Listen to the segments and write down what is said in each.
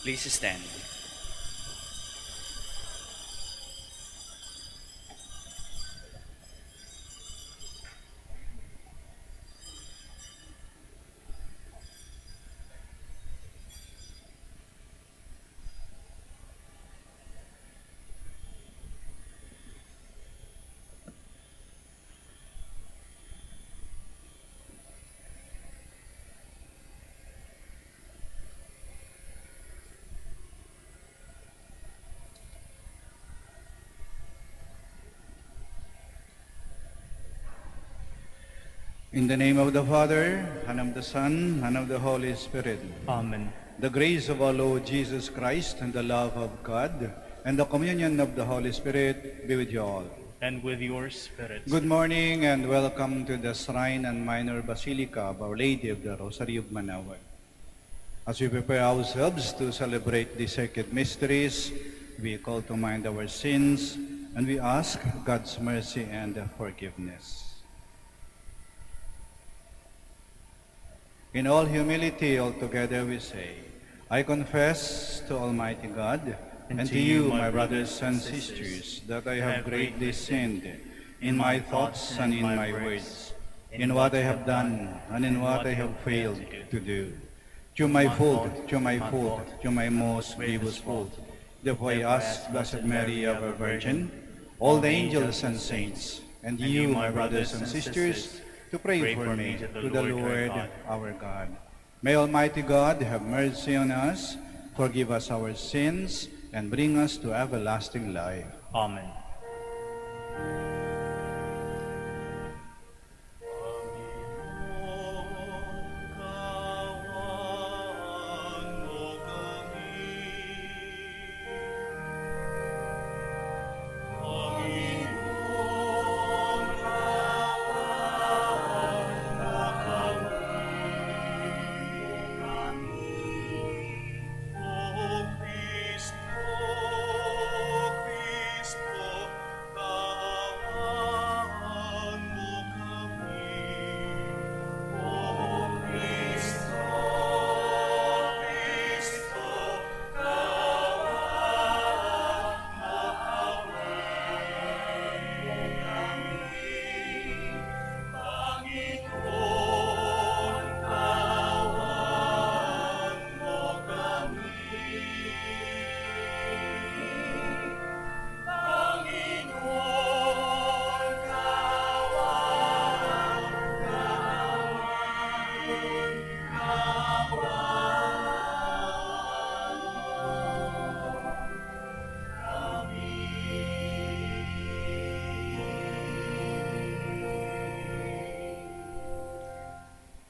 Please stand. In the name of the Father, and of the Son, and of the Holy Spirit. Amen. The grace of our Lord Jesus Christ, and the love of God, and the communion of the Holy Spirit be with you all. And with your spirit. Good morning and welcome to the Shrine and Minor Basilica of Our Lady of the Rosary of Manaoag. As we prepare ourselves to celebrate the sacred mysteries, we call to mind our sins, and we ask God's mercy and forgiveness. In all humility, altogether we say, I confess to Almighty God and to you, my brothers and sisters, that I have greatly sinned in my thoughts and in my words, in what I have done and in what I have failed to do. Through my fault, through my most grievous fault. Therefore I ask Blessed Mary, ever Virgin, all the angels and saints, and you, my brothers and sisters, to pray for me to the Lord our God. May Almighty God have mercy on us, forgive us our sins, and bring us to everlasting life. Amen.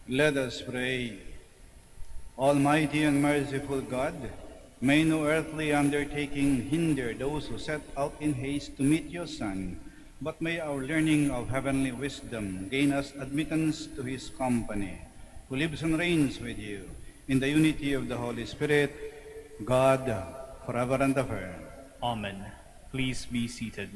Let us pray. Almighty and merciful God, may no earthly undertaking hinder those who set out in haste to meet your Son, but may our learning of heavenly wisdom gain us admittance to his company, who lives and reigns with you, in the unity of the Holy Spirit, God, forever and ever. Amen. Please be seated.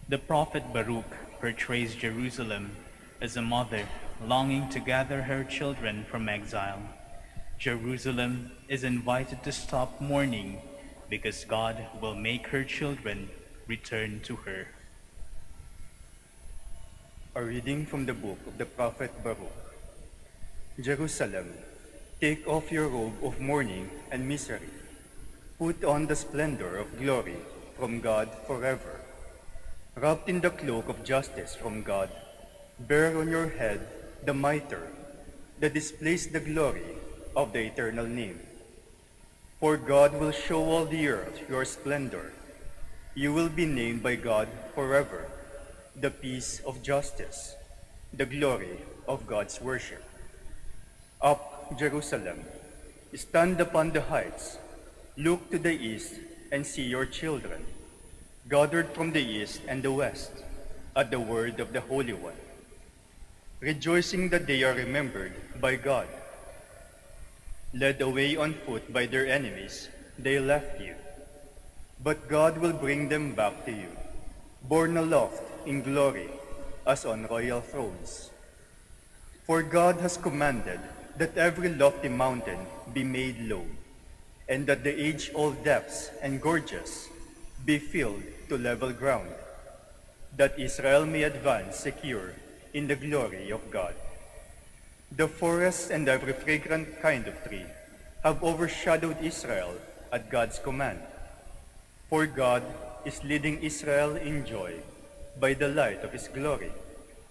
The prophet Baruch portrays Jerusalem as a mother longing to gather her children from exile. Jerusalem is invited to stop mourning because God will make her children return to her. A reading from the book of the prophet Baruch. Jerusalem, take off your robe of mourning and misery. Put on the splendor of glory from God forever. Wrapped in the cloak of justice from God, bear on your head the mitre that displays the glory of the eternal name. For God will show all the earth your splendor. You will be named by God forever, the peace of justice, the glory of God's worship. Up, Jerusalem, stand upon the heights, look to the east and see your children, gathered from the east and the west, at the word of the Holy One, rejoicing that they are remembered by God. Led away on foot by their enemies, they left you. But God will bring them back to you, borne aloft in glory as on royal thrones. For God has commanded that every lofty mountain be made low, and that the age-old depths and gorges be filled to level ground, that Israel may advance secure in the glory of God. The forest and every fragrant kind of tree have overshadowed Israel at God's command. For God is leading Israel in joy by the light of his glory,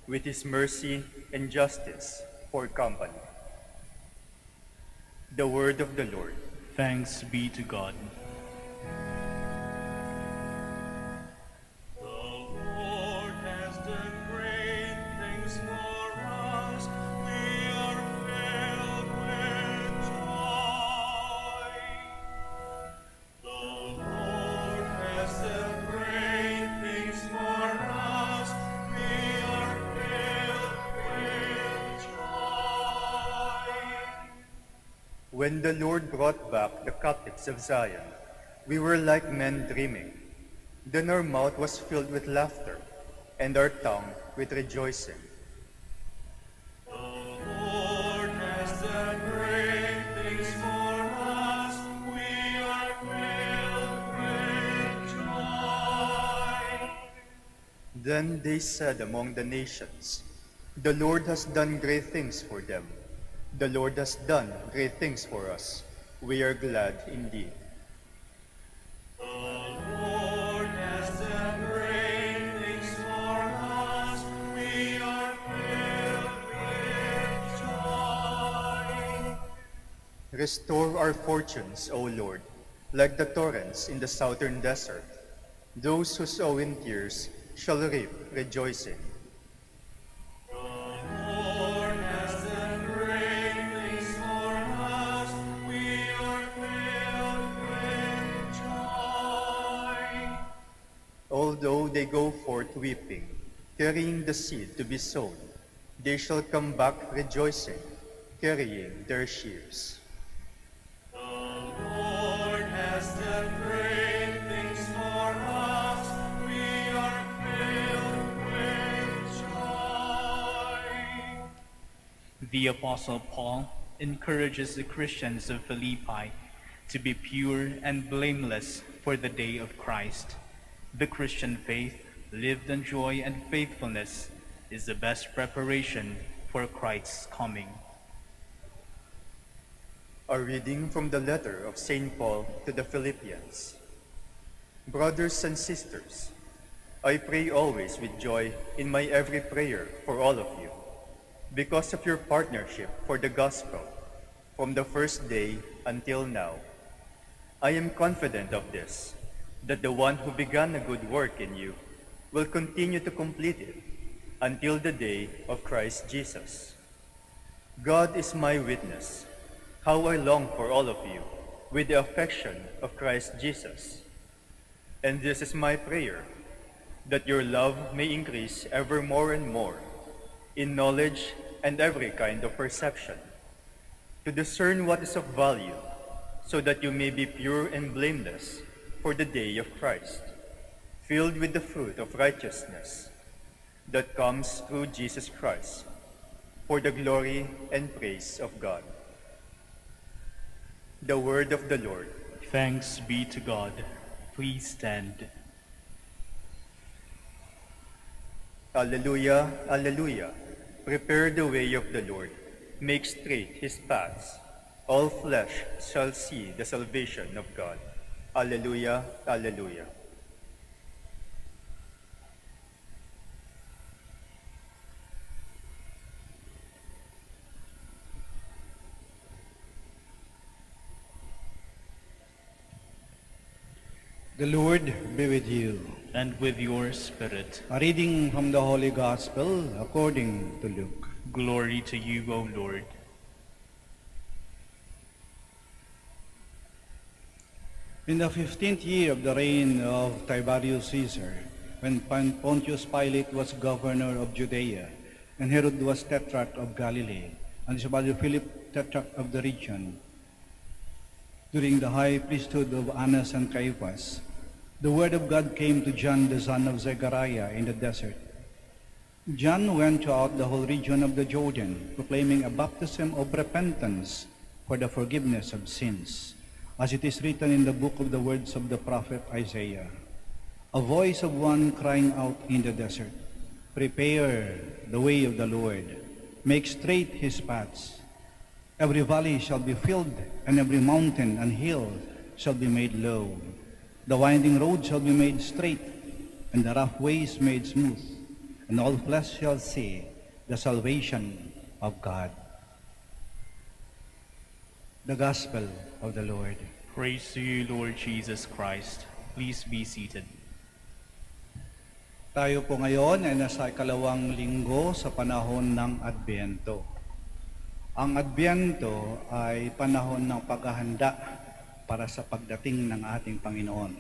with his mercy and justice for company. The word of the Lord. Thanks be to God. The Lord has done great things for us. We are filled with joy. The Lord has done great things for us. We are filled with joy. When the Lord brought back the captives of Zion, we were like men dreaming. Then our mouth was filled with laughter, and our tongue with rejoicing. The Lord has done great things for us. We are filled with joy. Then they said among the nations, "The Lord has done great things for them. The Lord has done great things for us. We are glad indeed." The Lord has done great things for us. We are filled with joy. Restore our fortunes, O Lord, like the torrents in the southern desert. Those who sow in tears shall reap rejoicing. The Lord has done great things for us. We are filled with joy. Although they go forth weeping, carrying the seed to be sown, they shall come back rejoicing, carrying their sheaves. The Lord has done great things for us. We are filled with joy. The Apostle Paul encourages the Christians of Philippi to be pure and blameless for the day of Christ. The Christian faith, lived in joy and faithfulness, is the best preparation for Christ's coming. A reading from the letter of St. Paul to the Philippians. Brothers and sisters, I pray always with joy in my every prayer for all of you, because of your partnership for the gospel from the first day until now. I am confident of this, that the one who began a good work in you will continue to complete it until the day of Christ Jesus. God is my witness, how I long for all of you with the affection of Christ Jesus. And this is my prayer, that your love may increase ever more and more in knowledge and every kind of perception, to discern what is of value, so that you may be pure and blameless for the day of Christ, filled with the fruit of righteousness that comes through Jesus Christ, for the glory and praise of God. The word of the Lord. Thanks be to God. Please stand. Alleluia, alleluia. Prepare the way of the Lord. Make straight his paths. All flesh shall see the salvation of God. Alleluia, alleluia. The Lord be with you. And with your spirit. A reading from the Holy Gospel according to Luke. Glory to you, O Lord. In the 15th year of the reign of Tiberius Caesar, when Pontius Pilate was governor of Judea, and Herod was tetrarch of Galilee, and his brother Philip tetrarch of the region, during the high priesthood of Annas and Caiaphas, the word of God came to John, the son of Zechariah, in the desert. John went throughout the whole region of the Jordan, proclaiming a baptism of repentance for the forgiveness of sins. As it is written in the book of the words of the prophet Isaiah, a voice of one crying out in the desert, prepare the way of the Lord, make straight his paths. Every valley shall be filled, and every mountain and hill shall be made low. The winding road shall be made straight, and the rough ways made smooth, and all flesh shall see the salvation of God. The Gospel of the Lord. Praise to you, Lord Jesus Christ. Please be seated. Tayo po ngayon ay nasa ikalawang linggo sa panahon ng Adbyento. Ang Adbyento ay panahon ng paghahanda para sa pagdating ng ating Panginoon.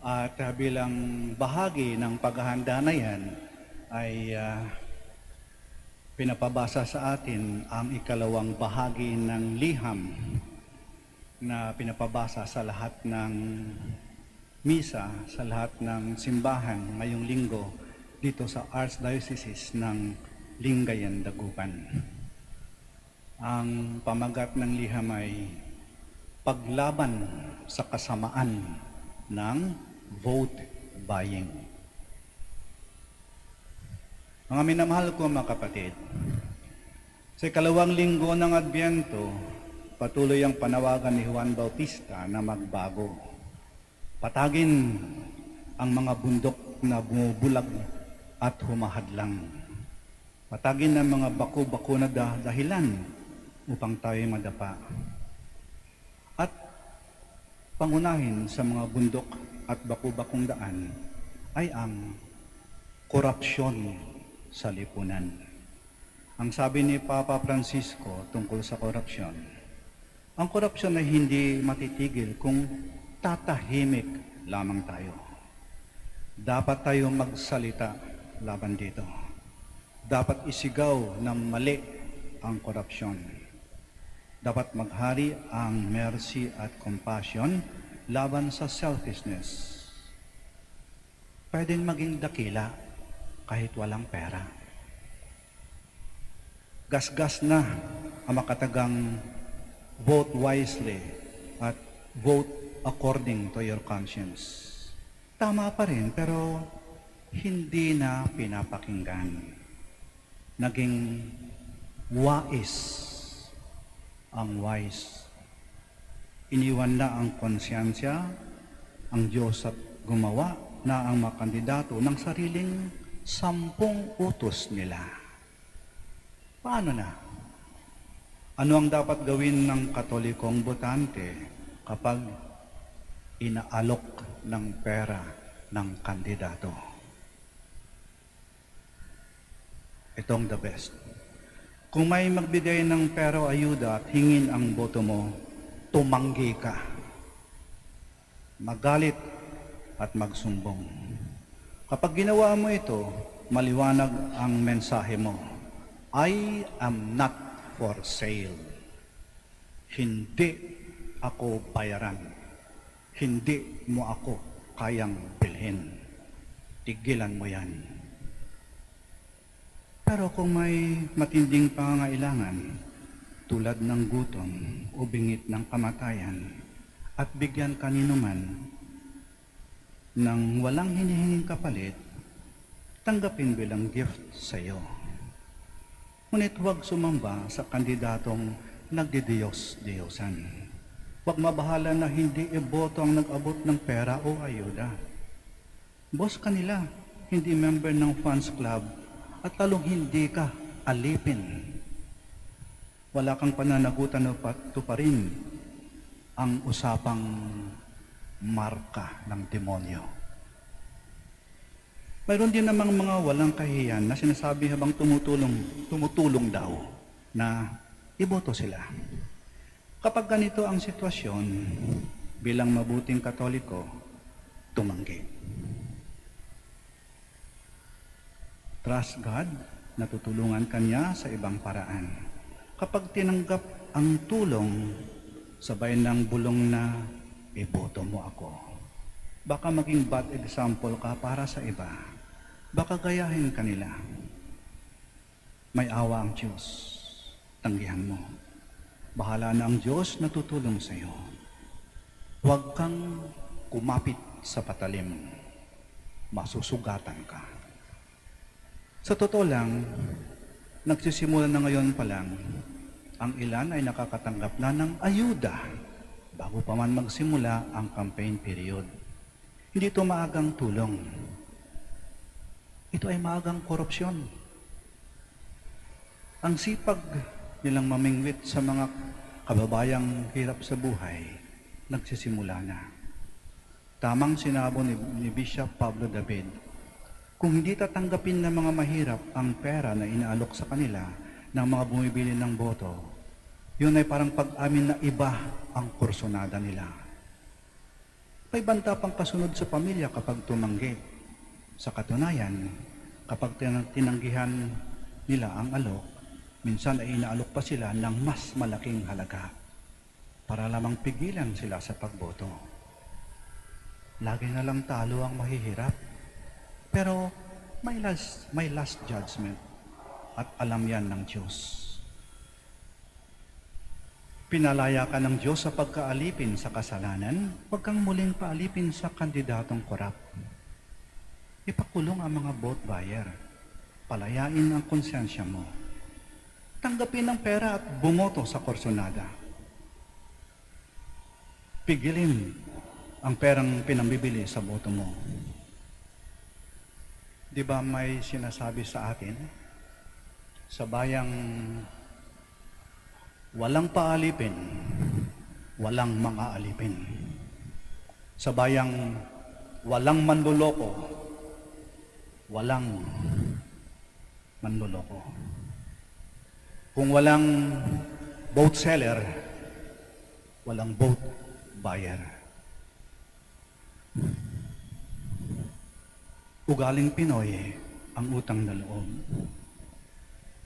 At bilang bahagi ng paghahanda na yan ay pinapabasa sa atin ang ikalawang bahagi ng liham na pinapabasa sa lahat ng misa, sa lahat ng simbahan ngayong linggo dito sa Archdiocese ng Lingayen, Dagupan. Ang pamagat ng liham ay paglaban sa kasamaan ng vote buying. Mga minamahal ko mga kapatid, sa ikalawang linggo ng Adbyento, patuloy ang panawagan ni Juan Bautista na magbago. Patagin ang mga bundok na bumubulag at humahadlang. Patagin ang mga bako-bako na dahilan upang tayo madapa. At pangunahin sa mga bundok at bako-bakong daan ay ang korupsyon sa lipunan. Ang sabi ni Papa Francisco tungkol sa korupsyon, ang korupsyon ay hindi matitigil kung tatahimik lamang tayo. Dapat tayo magsalita laban dito. Dapat isigaw ng mali ang korupsyon. Dapat maghari ang mercy at compassion laban sa selfishness. Pwedeng maging dakila kahit walang pera. Gasgas na ang makatagang vote wisely at vote according to your conscience. Tama pa rin, pero hindi na pinapakinggan. Naging wais ang wise. Iniwan na ang konsyansya, ang Diyos at gumawa na ang mga kandidato ng sariling 10 utos nila. Paano na? Ano ang dapat gawin ng Katolikong botante kapag inaalok ng pera ng kandidato? Itong the best. Kung may magbigay ng pera o ayuda at hingin ang boto mo, tumanggi ka. Magalit at magsumbong. Kapag ginawa mo ito, maliwanag ang mensahe mo. I am not for sale. Hindi ako bayaran. Hindi mo ako kayang bilhin. Tigilan mo yan. Pero kung may matinding pangangailangan, tulad ng gutom o bingit ng kamatayan, at bigyan kanino man ng walang hinihinging kapalit, tanggapin bilang gift sa iyo. Ngunit huwag sumamba sa kandidatong nagdidiyos-diyosan. Huwag mabahala na hindi iboto ang nag-abot ng pera o ayuda. Boss kanila, hindi member ng fans club, at lalong hindi ka alipin. Wala kang pananagutan na tuparin ang usapang marka ng demonyo. Mayroon din namang mga walang kahiyan na sinasabi habang tumutulong daw na iboto sila. Kapag ganito ang sitwasyon, bilang mabuting Katoliko, tumanggi. Trust God, natutulungan kanya sa ibang paraan. Kapag tinanggap ang tulong, sabay ng bulong na iboto mo ako. Baka maging bad example ka para sa iba. Baka gayahin kanila. May awa ang Diyos. Tanggihan mo. Bahala na ang Diyos na tutulong sa iyo. Huwag kang kumapit sa patalim. Masusugatan ka. Sa totoo lang, nagsisimula na ngayon pa lang, ang ilan ay nakakatanggap na ng ayuda bago pa man magsimula ang campaign period. Hindi ito maagang tulong. Ito ay maagang korupsyon. Ang sipag nilang mamingwit sa mga kababayang hirap sa buhay, nagsisimula na. Tamang sinabo ni Bishop Pablo David, kung hindi tatanggapin ng mga mahirap ang pera na inaalok sa kanila ng mga bumibili ng boto, yun ay parang pag-amin na iba ang kursonada nila. May banta pang kasunod sa pamilya kapag tumanggi. Sa katunayan, kapag tinanggihan nila ang alok, minsan ay inaalok pa sila ng mas malaking halaga para lamang pigilan sila sa pagboto. Lagi na lang talo ang mahihirap. Pero may last judgment at alam yan ng Diyos. Pinalaya ka ng Diyos sa pagkaalipin sa kasalanan, huwag kang muling paalipin sa kandidatong korap. Ipakulong ang mga vote buyer. Palayain ang konsensya mo. Tanggapin ang pera at bumoto sa kursonada. Pigilin ang perang pinambibili sa boto mo. Di ba may sinasabi sa atin, sa bayang walang paalipin, walang mga alipin. Sa bayang walang manloloko, walang manloloko. Kung walang vote seller, walang vote buyer. Ugaling Pinoy ang utang na loob.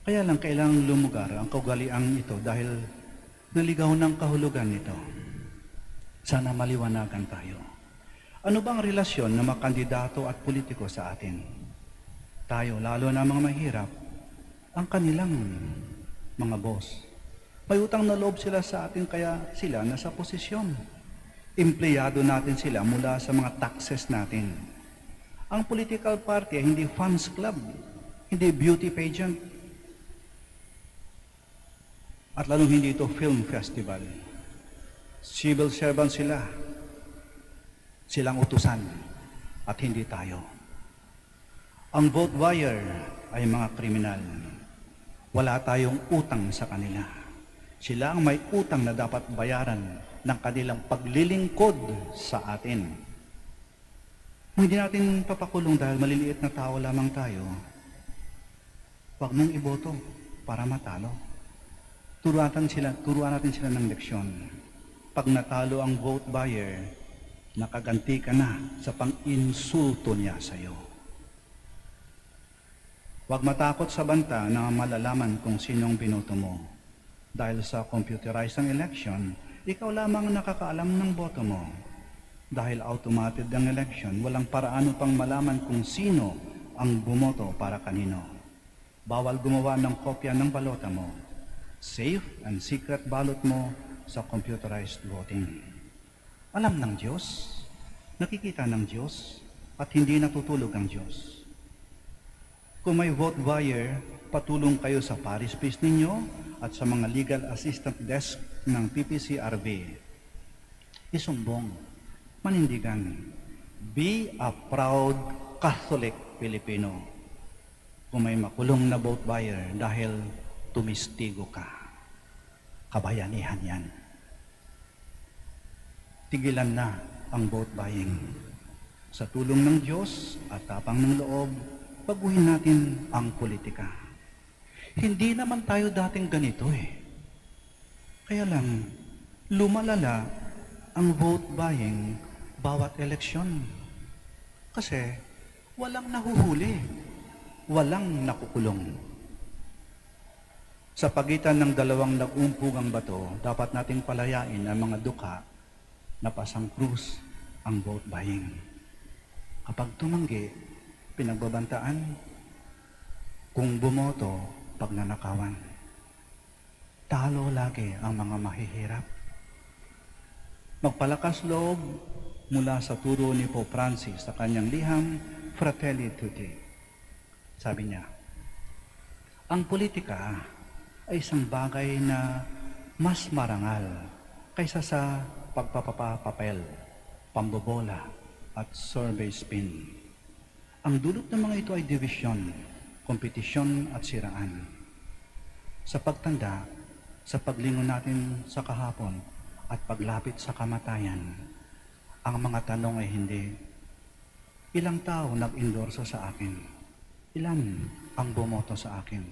Kaya lang kailangang lumugar ang kaugaliang ito dahil naligaw ng kahulugan nito. Sana maliwanagan tayo. Ano ba ang relasyon ng mga kandidato at politiko sa atin? Tayo, lalo na mga mahirap, ang kanilang mga boss. May utang na loob sila sa atin kaya sila nasa posisyon. Empleyado natin sila mula sa mga taxes natin. Ang political party ay hindi fans club, hindi beauty pageant, at lalong hindi ito film festival. Civil servant sila. Silang utusan at hindi tayo. Ang vote buyer ay mga kriminal. Wala tayong utang sa kanila. Sila ang may utang na dapat bayaran ng kanilang paglilingkod sa atin. Kung hindi natin papakulong dahil maliliit na tao lamang tayo, huwag mong iboto para matalo. Turuan natin sila ng leksyon. Pag natalo ang vote buyer, nakaganti ka na sa pang-insulto niya sa iyo. Huwag matakot sa banta na malalaman kung sinong binoto mo. Dahil sa computerized ang election, ikaw lamang nakakaalam ng boto mo. Dahil automated ang election, walang paraano pang malaman kung sino ang bumoto para kanino. Bawal gumawa ng kopya ng balota mo. Safe and secret ballot mo sa computerized voting. Alam ng Diyos, nakikita ng Diyos, at hindi natutulog ang Diyos. Kung may vote buyer, patulong kayo sa parish priest ninyo at sa mga legal assistant desk ng PPCRB. Isumbong, manindigan, be a proud Catholic Filipino. Kung may makulong na vote buyer dahil tumistigo ka, kabayanihan yan. Tigilan na ang vote buying. Sa tulong ng Diyos at tapang ng loob, baguhin natin ang politika. Hindi naman tayo dating ganito eh. Kaya lang, lumalala ang vote buying bawat eleksyon. Kasi walang nahuhuli, walang nakukulong. Sa pagitan ng dalawang nag-umpugang bato, dapat nating palayain ang mga duka na pasang krus ang vote buying. Kapag tumanggi, pinagbabantaan. Kung bumoto, pagnanakawan. Talo lagi ang mga mahihirap. Magpalakas loob mula sa turo ni Pope Francis sa kanyang liham, Fratelli Tutti. Sabi niya, ang politika ay isang bagay na mas marangal kaysa sa pagpapapapel, pambobola, at survey spin. Ang dulot ng mga ito ay division, kompetisyon at siraan. Sa pagtanda, sa paglingon natin sa kahapon at paglapit sa kamatayan, ang mga tanong ay hindi, ilang tao nag-endorso sa akin? Ilan ang bumoto sa akin?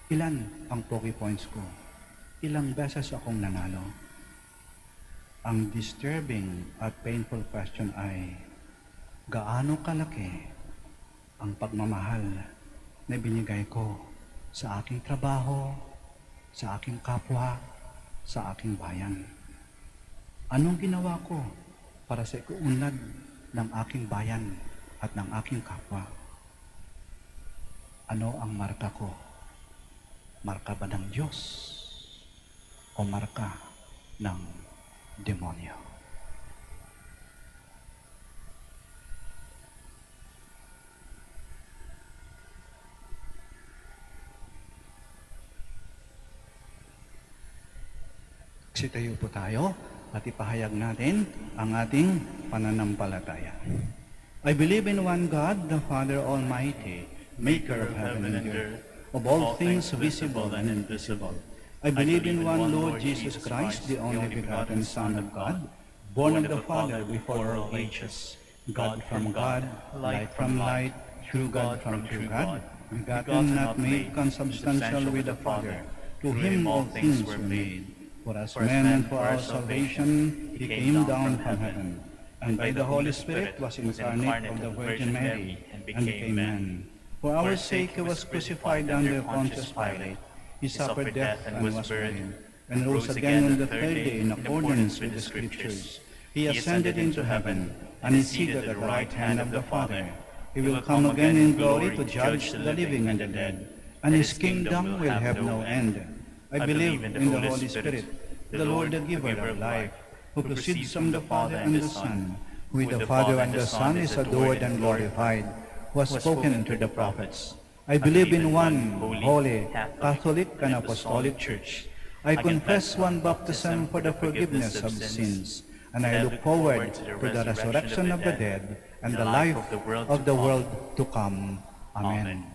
Ilan ang pogi points ko? Ilang beses akong nanalo? Ang disturbing at painful question ay, gaano kalaki ang pagmamahal na binigay ko sa aking trabaho, sa aking kapwa, sa aking bayan? Anong ginawa ko para sa ikuunlad ng aking bayan at ng aking kapwa? Ano ang marka ko? Marka ba ng Diyos o marka ng demonyo? Sitayo po tayo at ipahayag natin ang ating pananampalataya. I believe in one God, the Father Almighty, maker of heaven and earth, of all things visible and invisible. I believe in one Lord Jesus Christ, the only begotten Son of God, born of the Father before all ages, God from God, light from light, true God from true God, begotten, not made, consubstantial with the Father. To him all things were made. For us men and for our salvation, he came down from heaven, and by the Holy Spirit was incarnate of the Virgin Mary, and became man. For our sake he was crucified under Pontius Pilate. He suffered death and was buried, and rose again on the third day in accordance with the Scriptures. He ascended into heaven, and is seated at the right hand of the Father. He will come again in glory to judge the living and the dead, and his kingdom will have no end. I believe in the Holy Spirit, the Lord, the giver of life, who proceeds from the Father and the Son, who with the Father and the Son is adored and glorified, who has spoken to the prophets. I believe in one holy, Catholic, and Apostolic Church. I confess one baptism for the forgiveness of sins, and I look forward to the resurrection of the dead and the life of the world to come. Amen.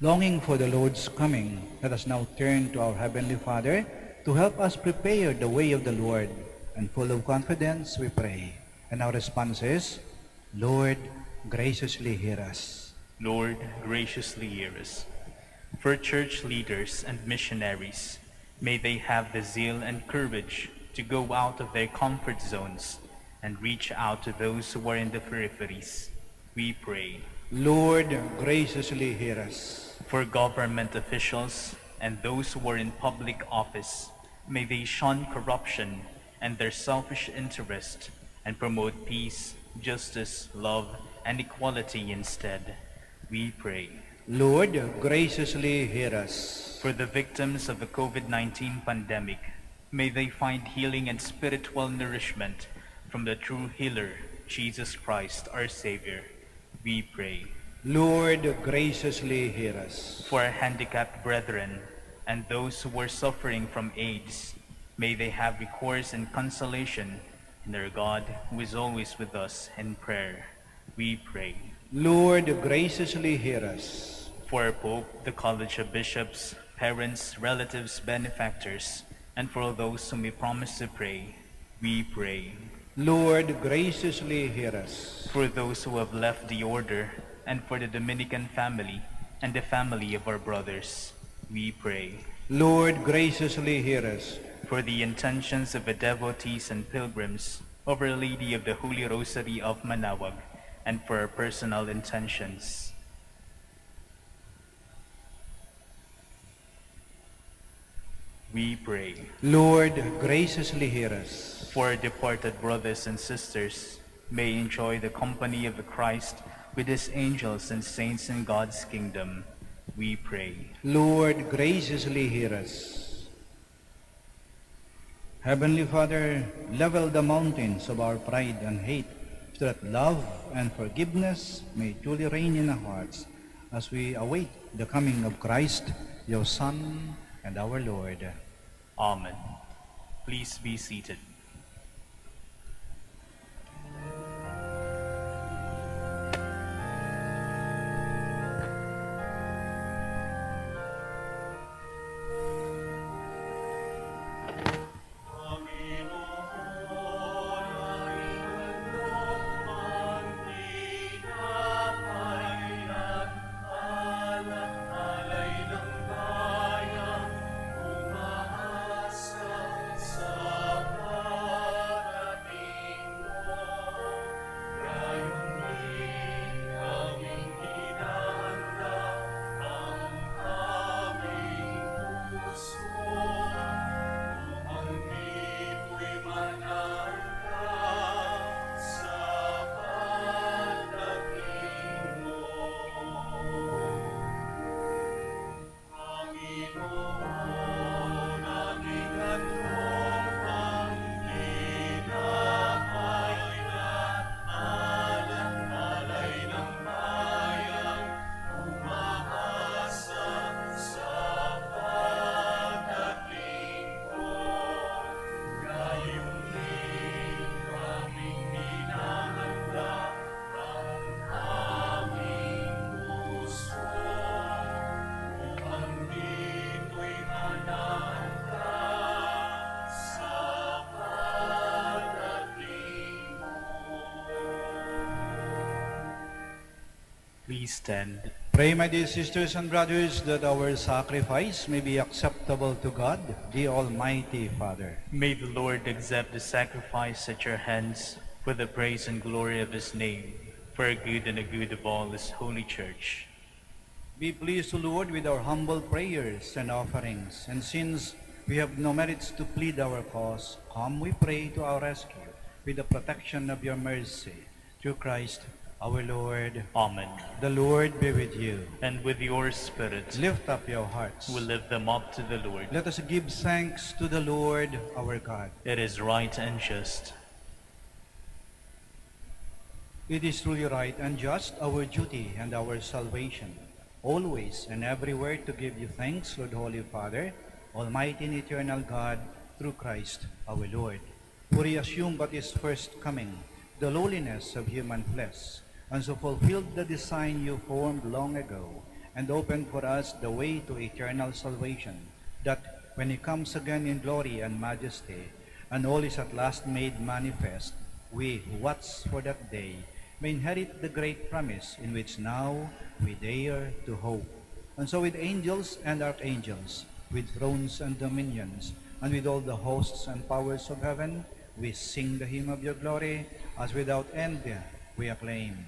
Longing for the Lord's coming, let us now turn to our Heavenly Father to help us prepare the way of the Lord. And full of confidence, we pray. And our response is, Lord, graciously hear us. Lord, graciously hear us. For church leaders and missionaries, may they have the zeal and courage to go out of their comfort zones and reach out to those who are in the peripheries. We pray. Lord, graciously hear us. For government officials and those who are in public office, may they shun corruption and their selfish interest and promote peace, justice, love, and equality instead. We pray. Lord, graciously hear us. For the victims of the COVID-19 pandemic, may they find healing and spiritual nourishment from the true healer, Jesus Christ, our Savior. We pray. Lord, graciously hear us. For our handicapped brethren and those who are suffering from AIDS, may they have recourse and consolation in their God who is always with us in prayer. We pray. Lord, graciously hear us. For our Pope, the College of Bishops, parents, relatives, benefactors, and for all those whom we promise to pray, we pray. Lord, graciously hear us. For those who have left the order, and for the Dominican family and the family of our brothers, we pray. Lord, graciously hear us. For the intentions of the devotees and pilgrims of Our Lady of the Holy Rosary of Manaoag, and for our personal intentions. We pray. Lord, graciously hear us. For our departed brothers and sisters, may enjoy the company of the Christ with his angels and saints in God's kingdom. We pray. Lord, graciously hear us. Heavenly Father, level the mountains of our pride and hate, so that love and forgiveness may truly reign in our hearts as we await the coming of Christ, your Son and our Lord. Amen. Please be seated. Please stand. Pray, my dear sisters and brothers, that our sacrifice may be acceptable to God, the Almighty Father. May the Lord accept the sacrifice at your hands for the praise and glory of his name, for a good and a good of all his holy church. Be pleased, O Lord, with our humble prayers and offerings, and since we have no merits to plead our cause, come, we pray, to our rescue with the protection of your mercy. Through Christ our Lord. Amen. The Lord be with you. And with your spirit, Lift up your hearts. we lift them up to the Lord. Let us give thanks to the Lord our God. It is right and just. It is truly right and just, our duty and our salvation, always and everywhere to give you thanks, Lord Holy Father, Almighty and eternal God, through Christ our Lord. For he assumed at his first coming the lowliness of human flesh, and so fulfilled the design you formed long ago, and opened for us the way to eternal salvation, that when he comes again in glory and majesty, and all is at last made manifest, we who watch for that day may inherit the great promise in which now we dare to hope. And so with angels and archangels, with thrones and dominions, and with all the hosts and powers of heaven, we sing the hymn of your glory, as without end we acclaim.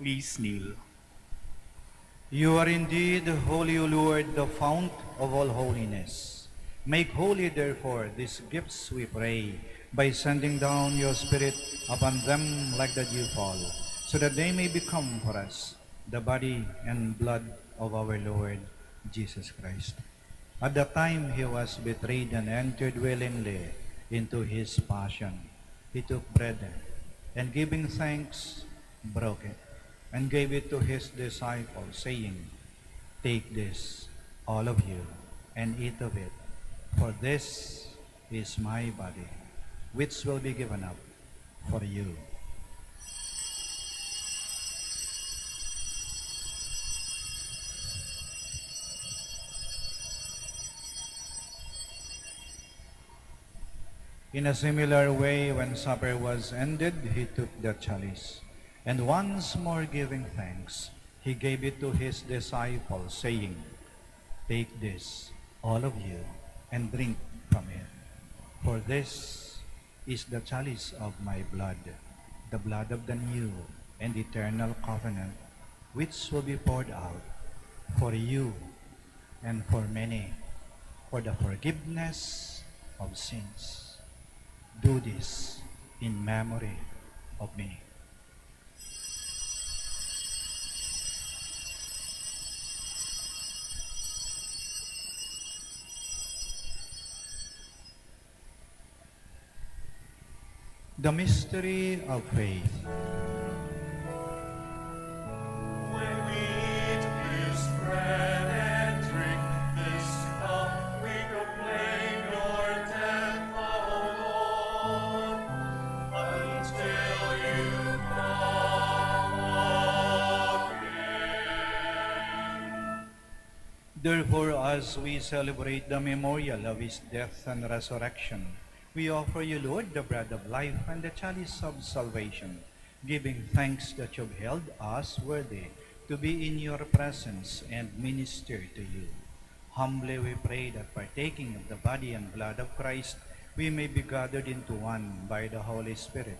Please kneel. You are indeed holy, O Lord, the fount of all holiness. Make holy, therefore, these gifts, we pray, by sending down your Spirit upon them like the dewfall, so that they may become for us the body and blood of our Lord Jesus Christ. At the time he was betrayed and entered willingly into his passion, he took bread and giving thanks, broke it and gave it to his disciples, saying, "Take this, all of you, and eat of it, for this is my body, which will be given up for you." In a similar way, when supper was ended, he took the chalice, and once more giving thanks, he gave it to his disciples, saying, "Take this, all of you, and drink from it. For this is the chalice of my blood, the blood of the new and eternal covenant, which will be poured out for you and for many for the forgiveness of sins. Do this in memory of me." The mystery of faith. When we eat this bread and drink this cup, we proclaim your death, O Lord, until you come again. Therefore, as we celebrate the memorial of his death and resurrection, we offer you, Lord, the bread of life and the chalice of salvation, giving thanks that you've held us worthy to be in your presence and minister to you. Humbly we pray that partaking of the body and blood of Christ, we may be gathered into one by the Holy Spirit.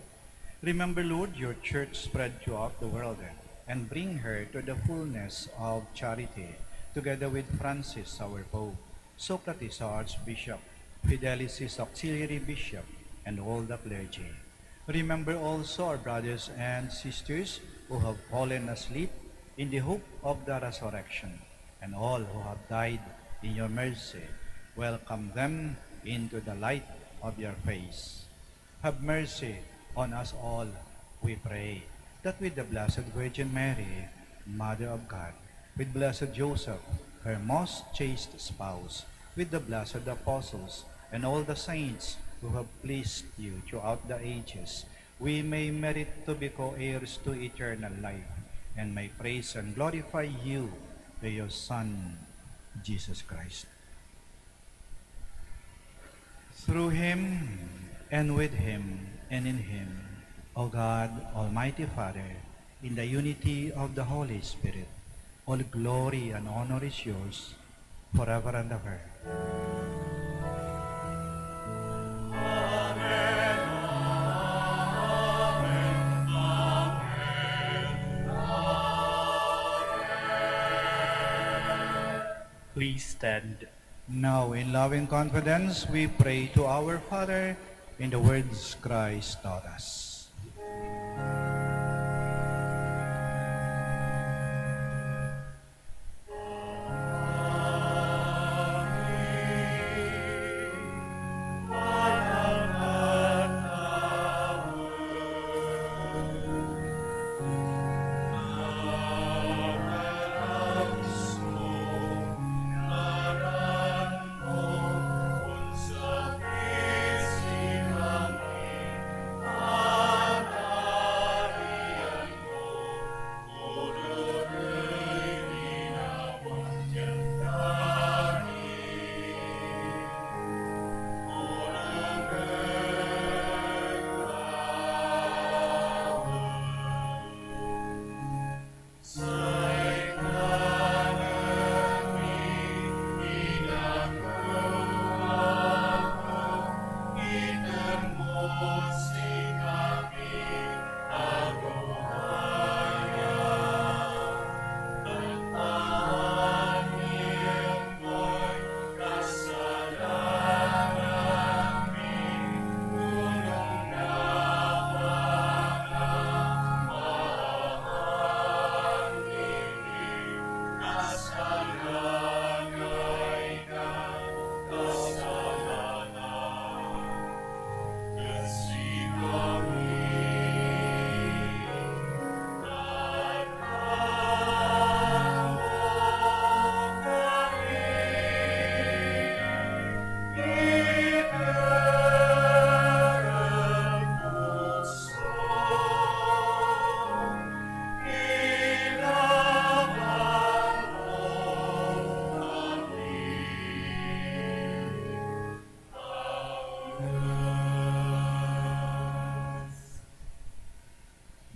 Remember, Lord, your church spread throughout the world, and bring her to the fullness of charity, together with Francis, our Pope, Socrates, our Archbishop, Fidelis, his auxiliary bishop, and all the clergy. Remember also our brothers and sisters who have fallen asleep in the hope of the resurrection, and all who have died in your mercy. Welcome them into the light of your face. Have mercy on us all, we pray, that with the Blessed Virgin Mary, Mother of God, with Blessed Joseph, her most chaste spouse, with the blessed apostles, and all the saints who have pleased you throughout the ages, we may merit to be co-heirs to eternal life, and may praise and glorify you through your Son, Jesus Christ. Through him, and with him, and in him, O God, Almighty Father, in the unity of the Holy Spirit, all glory and honor is yours, forever and ever. Please stand. Now, in loving confidence, we pray to our Father in the words Christ taught us. Amen.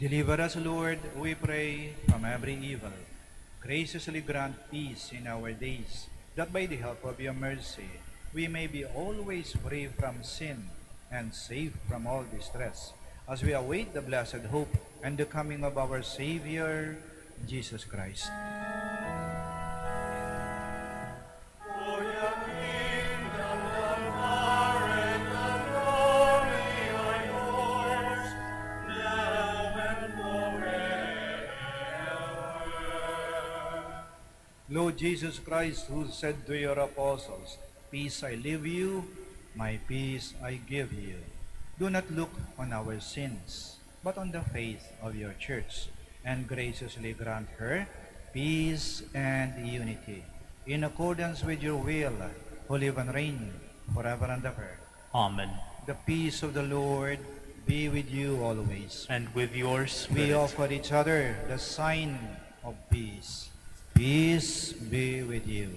Deliver us, Lord, we pray, from every evil. Graciously grant peace in our days, that by the help of your mercy, we may be always free from sin and safe from all distress, as we await the blessed hope and the coming of our Savior, Jesus Christ. For the kingdom, the power, and the glory are yours, now and forever. Lord Jesus Christ, who said to your apostles, "Peace I leave you, my peace I give you," do not look on our sins, but on the faith of your church, and graciously grant her peace and unity, in accordance with your will, who live and reign forever and ever. Amen. The peace of the Lord be with you always. And with your We spirit. offer each other the sign of peace. Peace be with you.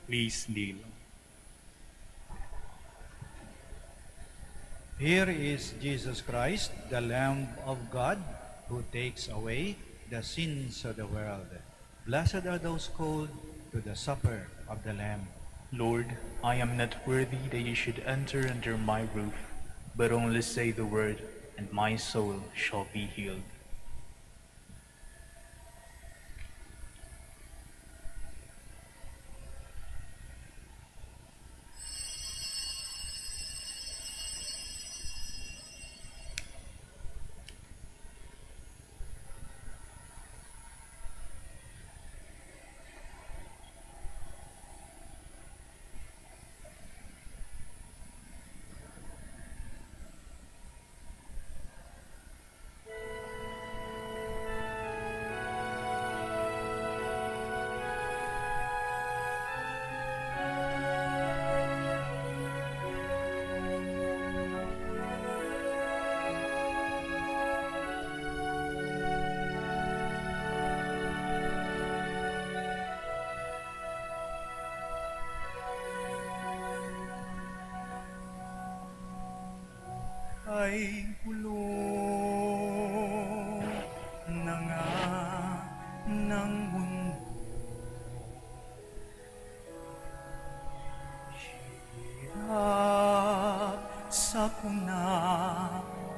Please kneel. Here is Jesus Christ, the Lamb of God, who takes away the sins of the world. Blessed are those called to the supper of the Lamb. Lord, I am not worthy that you should enter under my roof, but only say the word, and my soul shall be healed. Ay bulong na nga ng mundo. Hirap, sakuna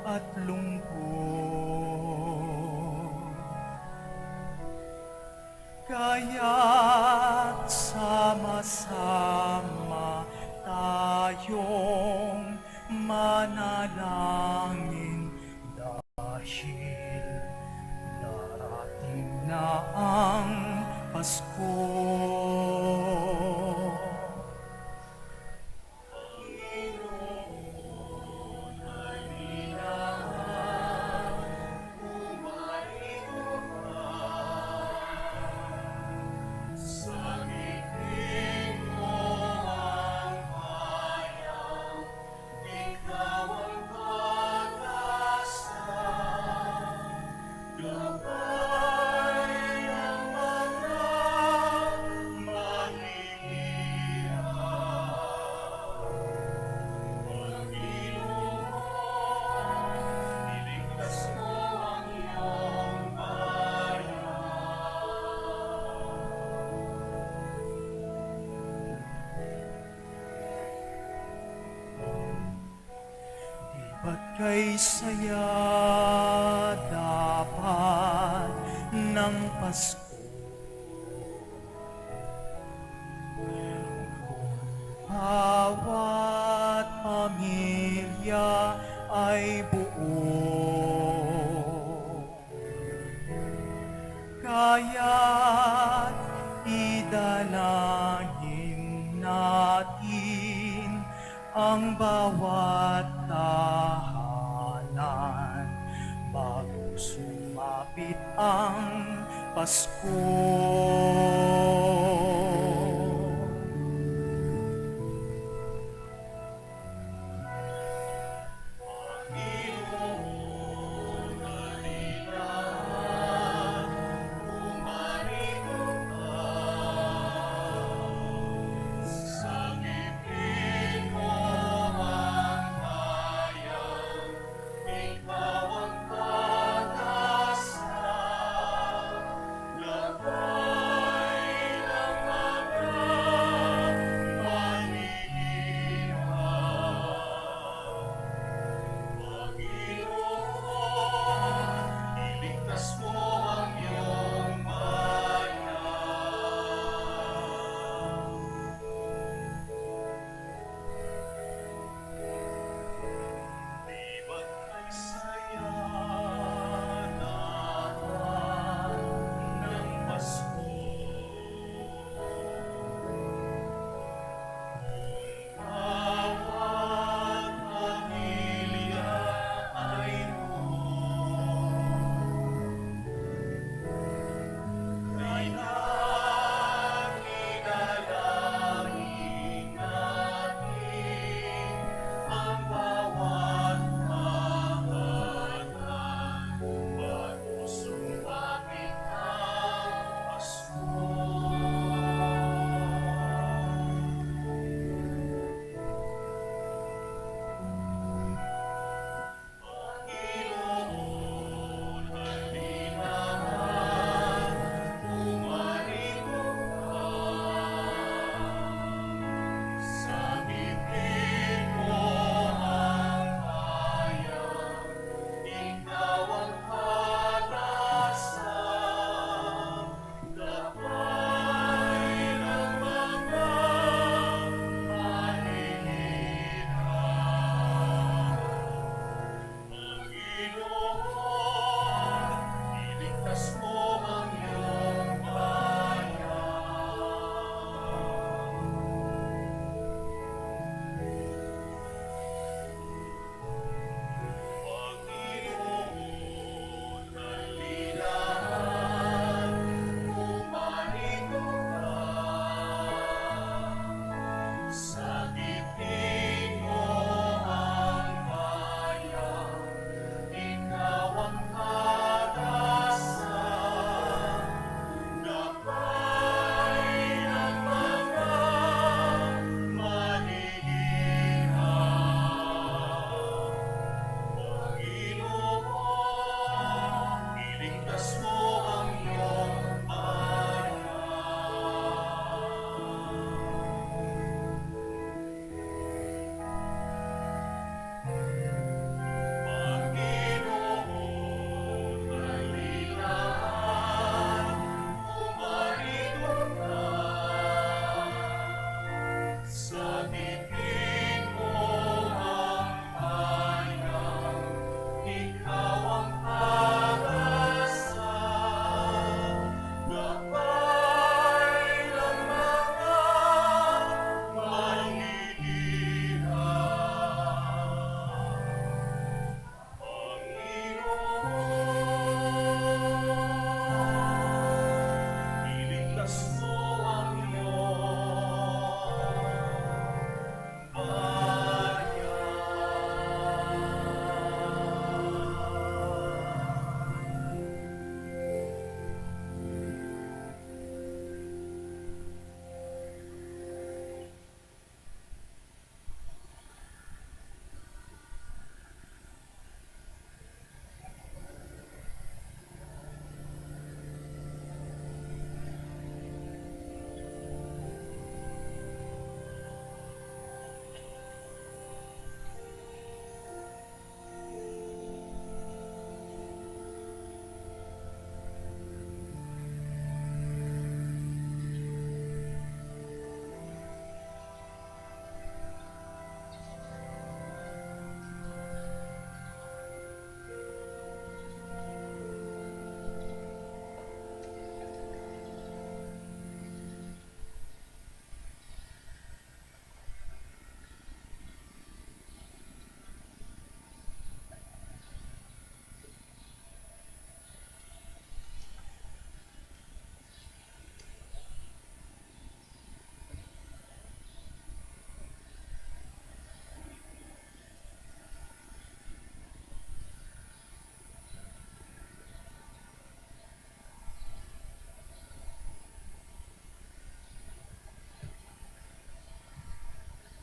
at lungkot. Kaya't sama-sama tayong manalangin dahil darating na ang Pasko. kay saya dapat ng Pasko. Bawat pamilya ay buo, kaya't idalangin natin ang bawat tahanan bago sumapit ang Pasko. Lakay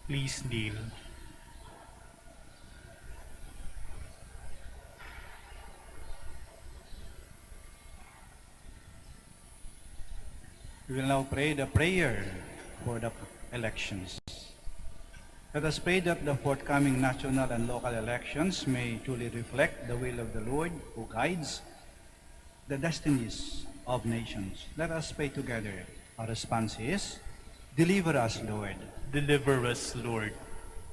Please kneel. We will now pray the prayer for the elections. Let us pray that the forthcoming national and local elections may truly reflect the will of the Lord who guides the destinies of nations. Let us pray together. Our response is, deliver us, Lord, Deliver us, Lord.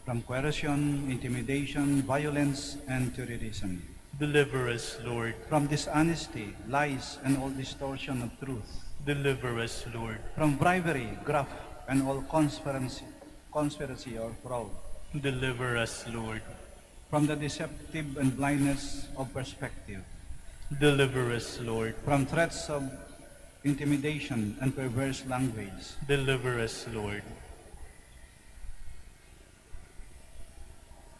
from coercion, intimidation, violence, and terrorism, Deliver us, Lord. from dishonesty, lies, and all distortion of truth, Deliver us, Lord. from bribery, graft, and all conspiracy or fraud, Deliver us, Lord. from the deceptive and blindness of perspective, Deliver us, Lord. from threats of intimidation and perverse language. Deliver us, Lord.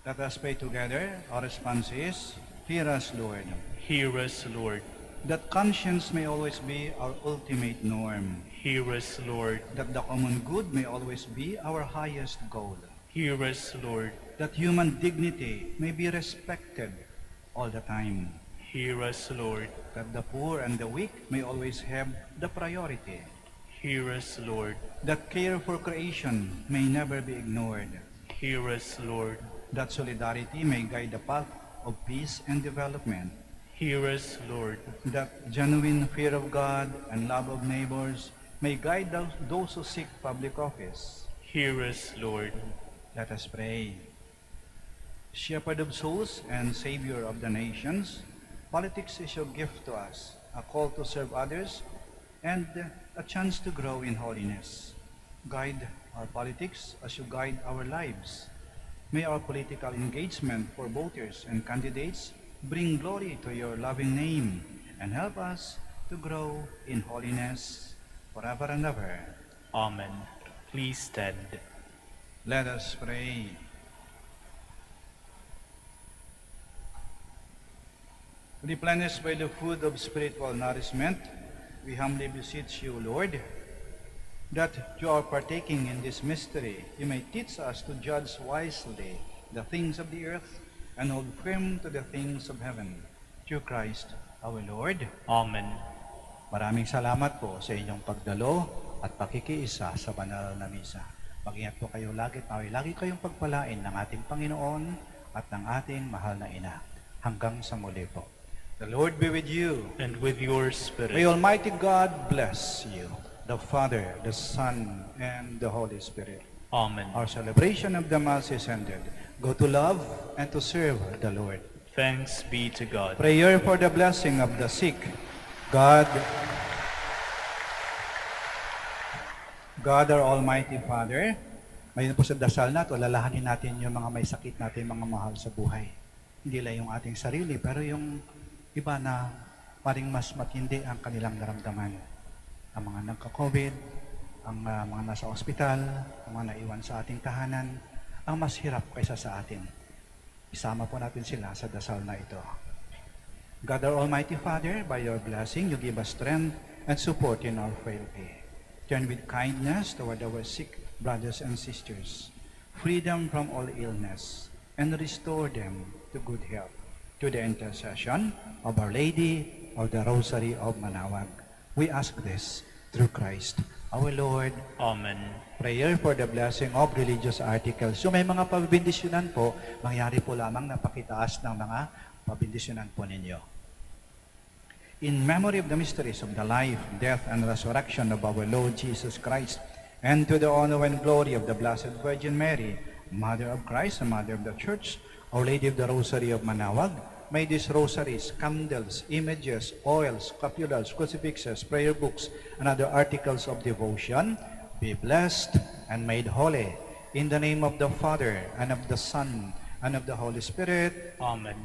Let us pray together. Our response is, hear us, Lord, Hear us, Lord. that conscience may always be our ultimate norm, Hear us, Lord. that the common good may always be our highest goal, Hear us, Lord. that human dignity may be respected all the time, Hear us, Lord. that the poor and the weak may always have the priority, Hear us, Lord. that care for creation may never be ignored, Hear us, Lord. that solidarity may guide the path of peace and development, Hear us, Lord. that genuine fear of God and love of neighbors may guide those who seek public office. Hear us, Lord. Let us pray. Shepherd of souls and Savior of the nations, politics is your gift to us, a call to serve others and a chance to grow in holiness. Guide our politics as you guide our lives. May our political engagement for voters and candidates bring glory to your loving name and help us to grow in holiness forever and ever. Amen. Please stand. Let us pray. Replenished by the food of spiritual nourishment, we humbly beseech you, Lord, that through our partaking in this mystery, you may teach us to judge wisely the things of the earth and hold firm to the things of heaven. Through Christ our Lord. Amen. Maraming salamat po sa inyong pagdalo at pakikiisa sa banal na misa. Mag-ingat po kayo lagi at lagi kayong pagpalain ng ating Panginoon at ng ating mahal na ina. Hanggang sa muli po. The Lord be with you. And with your May spirit. Almighty God bless you, the Father, the Son, and the Holy Spirit. Amen. Our celebration of the Mass is ended. Go to love and to serve the Lord. Thanks be to God. Prayer for the blessing of the sick. God our Almighty Father, ngayon po sa dasal na ito, lalahanin natin yung mga may sakit natin, mga mahal sa buhay. Hindi lang yung ating sarili, pero yung iba na paring mas matindi ang kanilang naramdaman. Ang mga nagka-COVID, ang mga nasa ospital, ang mga naiwan sa ating tahanan, ang mas hirap kaysa sa atin. Isama po natin sila sa dasal na ito. God our Almighty Father, by your blessing, you give us strength and support in our frailty. Turn with kindness toward our sick brothers and sisters, free them from all illness, and restore them to good health. To the intercession of Our Lady of the Rosary of Manaoag, we ask this through Christ our Lord. Amen. Prayer for the blessing of religious articles. So may mga pabindisyonan po, mangyari po lamang na pakitaas ng mga pabindisyonan po ninyo. In memory of the mysteries of the life, death, and resurrection of our Lord Jesus Christ, and to the honor and glory of the Blessed Virgin Mary, Mother of Christ and Mother of the Church, Our Lady of the Rosary of Manaoag, may these rosaries, candles, images, oils, scapulars, crucifixes, prayer books, and other articles of devotion be blessed and made holy. In the name of the Father, and of the Son, and of the Holy Spirit. Amen.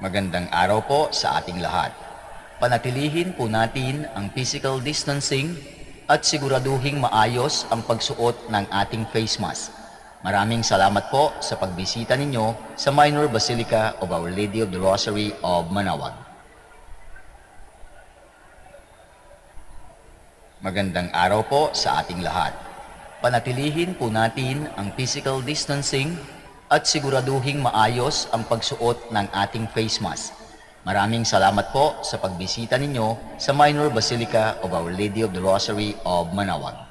Magandang araw po sa ating lahat. Panatilihin po natin ang physical distancing at siguraduhing maayos ang pagsuot ng ating face mask. Maraming salamat po sa pagbisita ninyo sa Minor Basilica of Our Lady of the Rosary of Manaoag. Magandang araw po sa ating lahat. Panatilihin po natin ang physical distancing at siguraduhing maayos ang pagsuot ng ating face mask. Maraming salamat po sa pagbisita ninyo sa Minor Basilica of Our Lady of the Rosary of Manaoag.